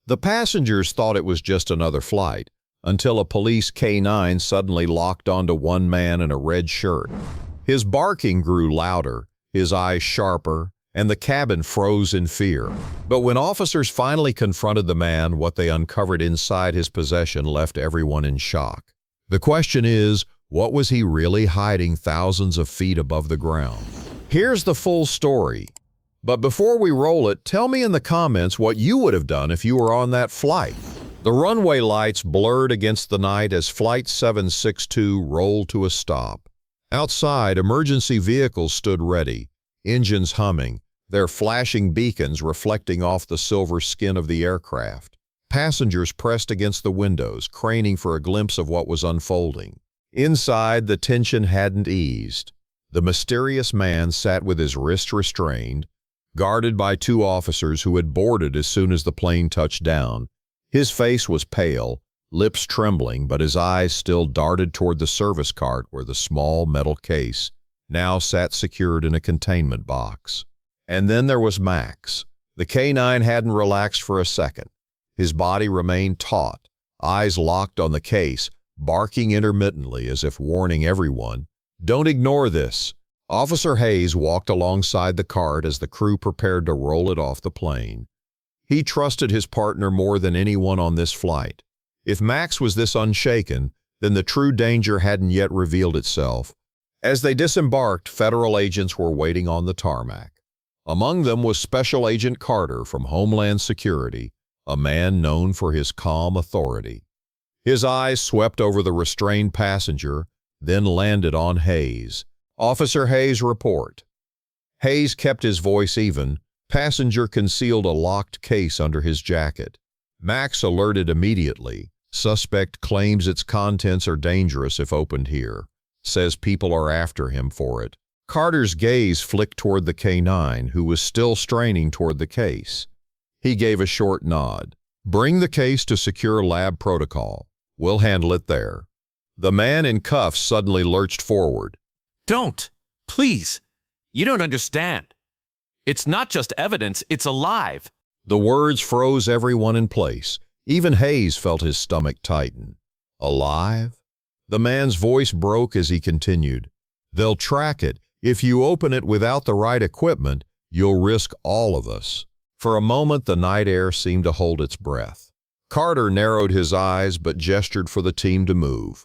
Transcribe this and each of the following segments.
The passengers thought it was just another flight, until a police K-9 suddenly locked onto one man in a red shirt. His barking grew louder, his eyes sharper, and the cabin froze in fear. But when officers finally confronted the man, what they uncovered inside his possession left everyone in shock. The question is, what was he really hiding thousands of feet above the ground? Here's the full story. But before we roll it, tell me in the comments what you would have done if you were on that flight. The runway lights blurred against the night as Flight 762 rolled to a stop. Outside, emergency vehicles stood ready, engines humming, their flashing beacons reflecting off the silver skin of the aircraft. Passengers pressed against the windows, craning for a glimpse of what was unfolding. Inside, the tension hadn't eased. The mysterious man sat with his wrists restrained, guarded by two officers who had boarded as soon as the plane touched down. His face was pale, lips trembling, but his eyes still darted toward the service cart where the small metal case now sat secured in a containment box. And then there was Max. The K-9 hadn't relaxed for a second. His body remained taut, eyes locked on the case, barking intermittently as if warning everyone, "Don't ignore this." Officer Hayes walked alongside the cart as the crew prepared to roll it off the plane. He trusted his partner more than anyone on this flight. If Max was this unshaken, then the true danger hadn't yet revealed itself. As they disembarked, federal agents were waiting on the tarmac. Among them was Special Agent Carter from Homeland Security, a man known for his calm authority. His eyes swept over the restrained passenger, then landed on Hayes. "Officer Hayes, report." Hayes kept his voice even. Passenger concealed a locked case under his jacket. Max alerted immediately. "Suspect claims its contents are dangerous if opened here. Says people are after him for it." Carter's gaze flicked toward the K-9, who was still straining toward the case. He gave a short nod. "Bring the case to secure lab protocol. We'll handle it there." The man in cuffs suddenly lurched forward. "Don't! Please! You don't understand. It's not just evidence, it's alive." The words froze everyone in place. Even Hayes felt his stomach tighten. "Alive?" The man's voice broke as he continued. "They'll track it. If you open it without the right equipment, you'll risk all of us." For a moment, the night air seemed to hold its breath. Carter narrowed his eyes but gestured for the team to move.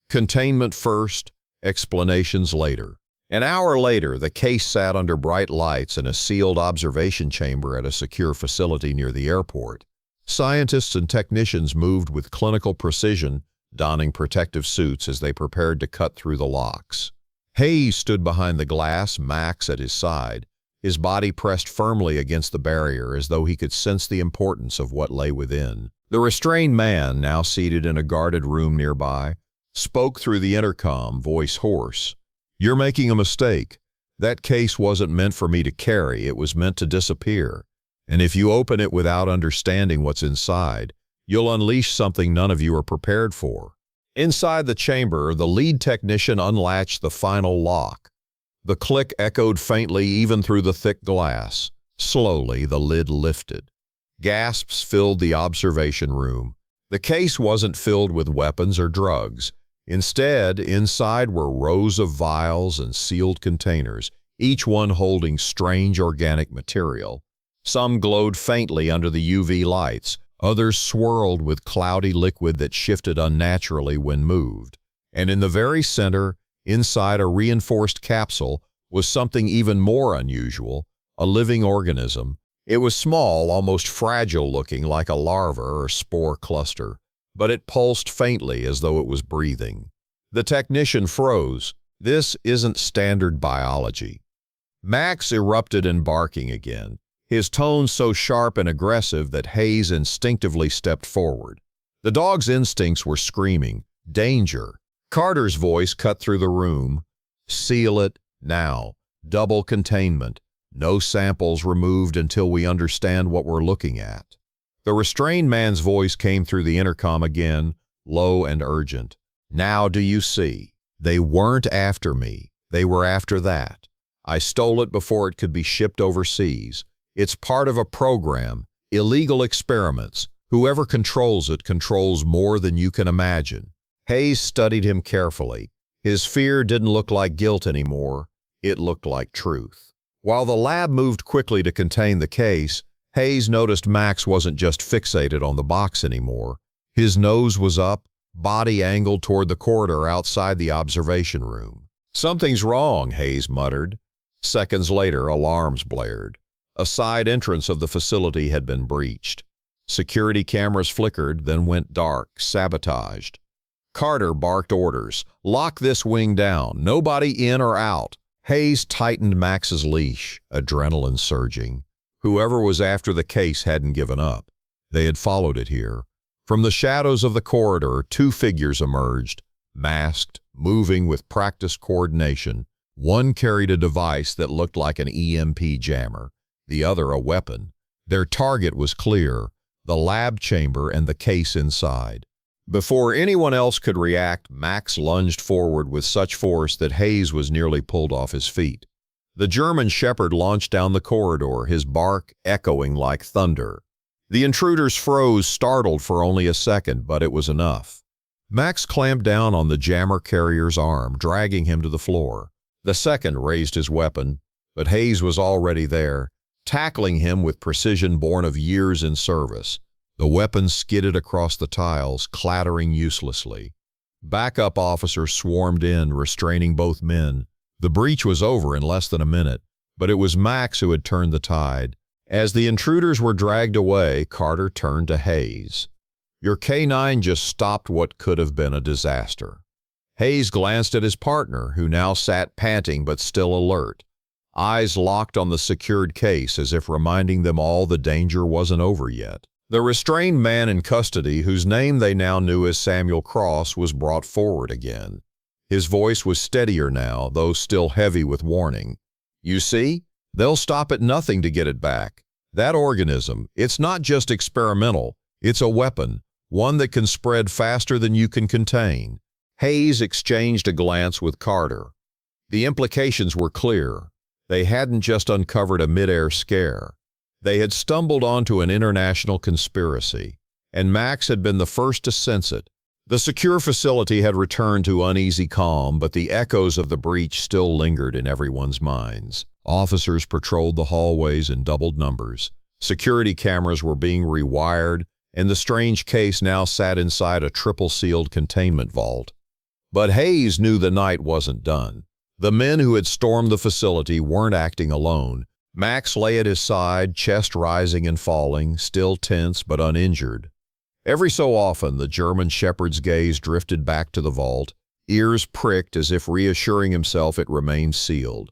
Containment first, explanations later. An hour later, the case sat under bright lights in a sealed observation chamber at a secure facility near the airport. Scientists and technicians moved with clinical precision, donning protective suits as they prepared to cut through the locks. Hayes stood behind the glass, Max at his side, his body pressed firmly against the barrier as though he could sense the importance of what lay within. The restrained man, now seated in a guarded room nearby, spoke through the intercom, voice hoarse. "You're making a mistake. That case wasn't meant for me to carry, it was meant to disappear. And if you open it without understanding what's inside, you'll unleash something none of you are prepared for." Inside the chamber, the lead technician unlatched the final lock. The click echoed faintly even through the thick glass. Slowly, the lid lifted. Gasps filled the observation room. The case wasn't filled with weapons or drugs. Instead, inside were rows of vials and sealed containers, each one holding strange organic material. Some glowed faintly under the UV lights, others swirled with cloudy liquid that shifted unnaturally when moved. And in the very center, inside a reinforced capsule, was something even more unusual, a living organism. It was small, almost fragile-looking like a larva or spore cluster, but it pulsed faintly as though it was breathing. The technician froze. "This isn't standard biology." Max erupted in barking again, his tone so sharp and aggressive that Hayes instinctively stepped forward. The dog's instincts were screaming, "Danger!" Carter's voice cut through the room. "Seal it, now. Double containment. No samples removed until we understand what we're looking at." The restrained man's voice came through the intercom again, low and urgent. "Now do you see? They weren't after me. They were after that. I stole it before it could be shipped overseas. It's part of a program, illegal experiments, Whoever controls it controls more than you can imagine. Hayes studied him carefully. His fear didn't look like guilt anymore. It looked like truth. While the lab moved quickly to contain the case, Hayes noticed Max wasn't just fixated on the box anymore. His nose was up, body angled toward the corridor outside the observation room. "Something's wrong," Hayes muttered. Seconds later, alarms blared. A side entrance of the facility had been breached. Security cameras flickered, then went dark, sabotaged. Carter barked orders. "Lock this wing down. Nobody in or out." Hayes tightened Max's leash, adrenaline surging. Whoever was after the case hadn't given up. They had followed it here. From the shadows of the corridor, two figures emerged, masked, moving with practiced coordination. One carried a device that looked like an EMP jammer, the other a weapon. Their target was clear: the lab chamber and the case inside. Before anyone else could react, Max lunged forward with such force that Hayes was nearly pulled off his feet. The German shepherd launched down the corridor, his bark echoing like thunder. The intruders froze, startled for only a second, but it was enough. Max clamped down on the jammer carrier's arm, dragging him to the floor. The second raised his weapon, but Hayes was already there, tackling him with precision born of years in service. The weapon skidded across the tiles, clattering uselessly. Backup officers swarmed in, restraining both men. The breach was over in less than a minute, but it was Max who had turned the tide. As the intruders were dragged away, Carter turned to Hayes. "Your K9 just stopped what could have been a disaster." Hayes glanced at his partner, who now sat panting but still alert, eyes locked on the secured case as if reminding them all the danger wasn't over yet. The restrained man in custody, whose name they now knew as Samuel Cross, was brought forward again. His voice was steadier now, though still heavy with warning. "You see? They'll stop at nothing to get it back. That organism, it's not just experimental, it's a weapon, one that can spread faster than you can contain." Hayes exchanged a glance with Carter. The implications were clear. They hadn't just uncovered a midair scare. They had stumbled onto an international conspiracy, and Max had been the first to sense it. The secure facility had returned to uneasy calm, but the echoes of the breach still lingered in everyone's minds. Officers patrolled the hallways in doubled numbers. Security cameras were being rewired, and the strange case now sat inside a triple-sealed containment vault. But Hayes knew the night wasn't done. The men who had stormed the facility weren't acting alone. Max lay at his side, chest rising and falling, still tense but uninjured. Every so often, the German shepherd's gaze drifted back to the vault, ears pricked as if reassuring himself it remained sealed.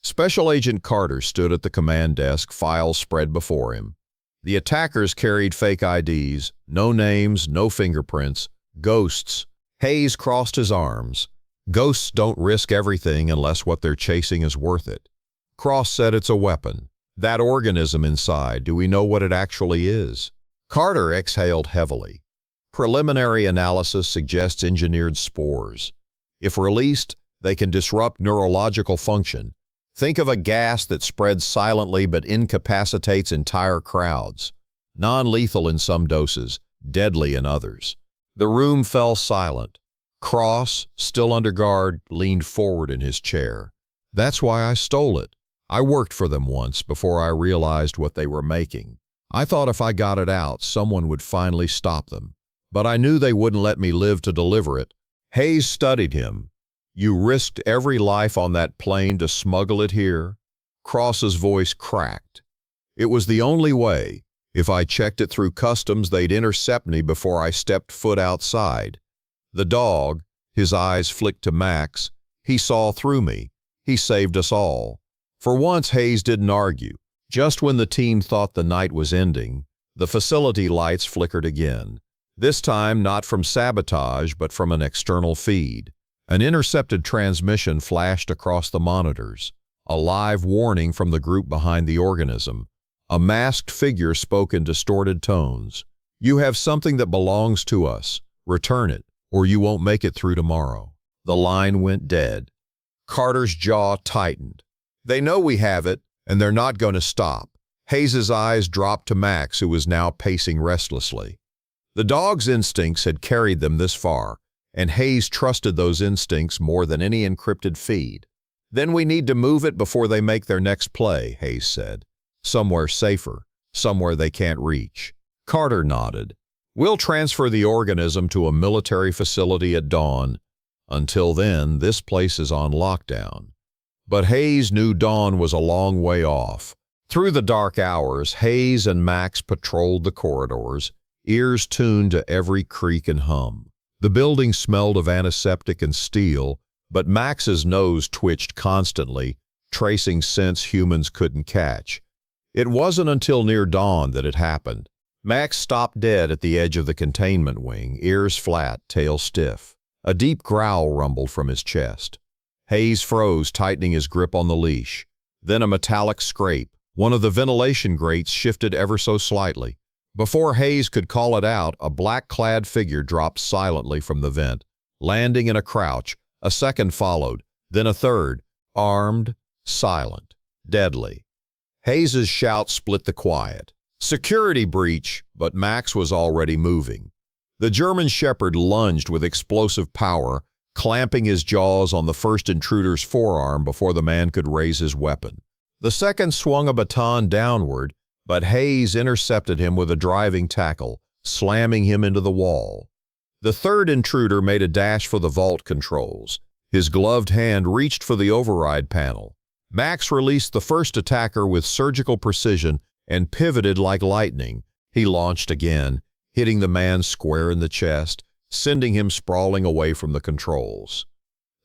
Special Agent Carter stood at the command desk, files spread before him. The attackers carried fake IDs, no names, no fingerprints, ghosts. Hayes crossed his arms. Ghosts don't risk everything unless what they're chasing is worth it. Cross said it's a weapon. That organism inside, do we know what it actually is? Carter exhaled heavily. Preliminary analysis suggests engineered spores. If released, they can disrupt neurological function. Think of a gas that spreads silently but incapacitates entire crowds. Non-lethal in some doses, deadly in others. The room fell silent. Cross, still under guard, leaned forward in his chair. "That's why I stole it. I worked for them once before I realized what they were making. I thought if I got it out, someone would finally stop them. But I knew they wouldn't let me live to deliver it." Hayes studied him. "You risked every life on that plane to smuggle it here?" Cross's voice cracked. "It was the only way. If I checked it through customs, they'd intercept me before I stepped foot outside. The dog," his eyes flicked to Max, "he saw through me. He saved us all." For once, Hayes didn't argue. Just when the team thought the night was ending, the facility lights flickered again. This time not from sabotage, but from an external feed. An intercepted transmission flashed across the monitors, a live warning from the group behind the organism. A masked figure spoke in distorted tones. "You have something that belongs to us. Return it, or you won't make it through tomorrow." The line went dead. Carter's jaw tightened. "They know we have it, and they're not going to stop." Hayes's eyes dropped to Max, who was now pacing restlessly. The dog's instincts had carried them this far, and Hayes trusted those instincts more than any encrypted feed. "Then we need to move it before they make their next play," Hayes said. "Somewhere safer, somewhere they can't reach." Carter nodded. "We'll transfer the organism to a military facility at dawn. Until then, this place is on lockdown." But Hayes knew dawn was a long way off. Through the dark hours, Hayes and Max patrolled the corridors, ears tuned to every creak and hum. The building smelled of antiseptic and steel, but Max's nose twitched constantly, tracing scents humans couldn't catch. It wasn't until near dawn that it happened. Max stopped dead at the edge of the containment wing, ears flat, tail stiff. A deep growl rumbled from his chest. Hayes froze, tightening his grip on the leash. Then a metallic scrape. One of the ventilation grates shifted ever so slightly. Before Hayes could call it out, a black-clad figure dropped silently from the vent, landing in a crouch. A second followed, then a third, armed, silent, deadly. Hayes's shout split the quiet. "Security breach," but Max was already moving. The German Shepherd lunged with explosive power, clamping his jaws on the first intruder's forearm before the man could raise his weapon. The second swung a baton downward, but Hayes intercepted him with a driving tackle, slamming him into the wall. The third intruder made a dash for the vault controls. His gloved hand reached for the override panel. Max released the first attacker with surgical precision and pivoted like lightning. He launched again, hitting the man square in the chest, sending him sprawling away from the controls.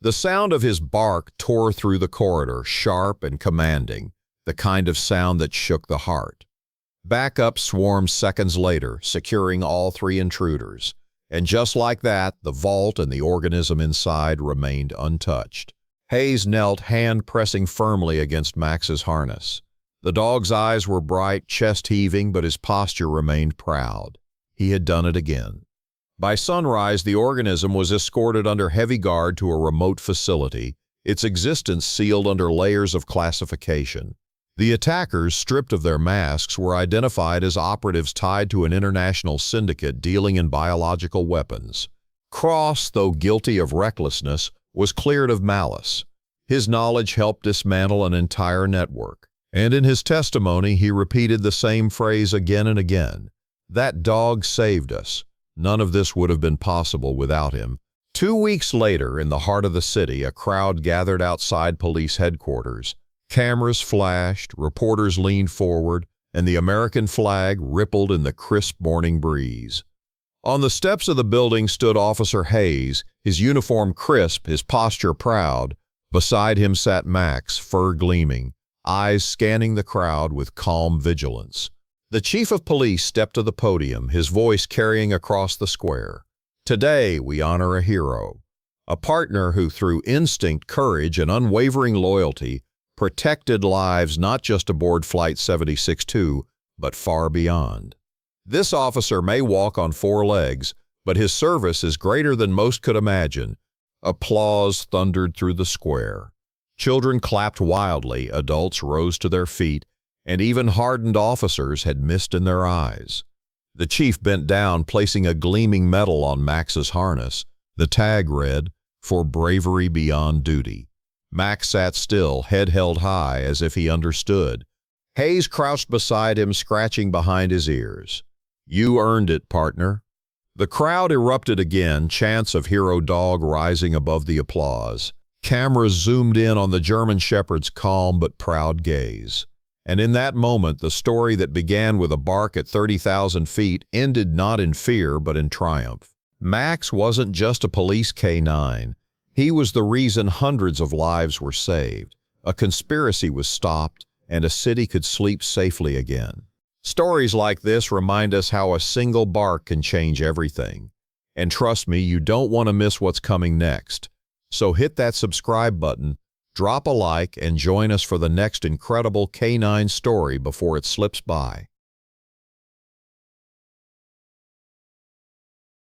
The sound of his bark tore through the corridor, sharp and commanding, the kind of sound that shook the heart. Backup swarmed seconds later, securing all three intruders. And just like that, the vault and the organism inside remained untouched. Hayes knelt, hand pressing firmly against Max's harness. The dog's eyes were bright, chest heaving, but his posture remained proud. He had done it again. By sunrise, the organism was escorted under heavy guard to a remote facility, its existence sealed under layers of classification. The attackers, stripped of their masks, were identified as operatives tied to an international syndicate dealing in biological weapons. Cross, though guilty of recklessness, was cleared of malice. His knowledge helped dismantle an entire network. And in his testimony, he repeated the same phrase again and again. "That dog saved us. None of this would have been possible without him." 2 weeks later, in the heart of the city, a crowd gathered outside police headquarters. Cameras flashed, reporters leaned forward, and the American flag rippled in the crisp morning breeze. On the steps of the building stood Officer Hayes, his uniform crisp, his posture proud. Beside him sat Max, fur gleaming, eyes scanning the crowd with calm vigilance. The chief of police stepped to the podium, his voice carrying across the square. "Today we honor a hero, a partner who through instinct, courage, and unwavering loyalty protected lives not just aboard Flight 76-2, but far beyond. This officer may walk on 4 legs, but his service is greater than most could imagine." Applause thundered through the square. Children clapped wildly, adults rose to their feet, and even hardened officers had mist in their eyes. The chief bent down, placing a gleaming medal on Max's harness. The tag read, "For bravery beyond duty." Max sat still, head held high, as if he understood. Hayes crouched beside him, scratching behind his ears. "You earned it, partner." The crowd erupted again, chants of hero dog rising above the applause. Cameras zoomed in on the German Shepherd's calm but proud gaze. And in that moment, the story that began with a bark at 30,000 feet ended not in fear but in triumph. Max wasn't just a police K-9. He was the reason hundreds of lives were saved, a conspiracy was stopped, and a city could sleep safely again. Stories like this remind us how a single bark can change everything. And trust me, you don't want to miss what's coming next. So hit that subscribe button, drop a like, and join us for the next incredible K9 story before it slips by.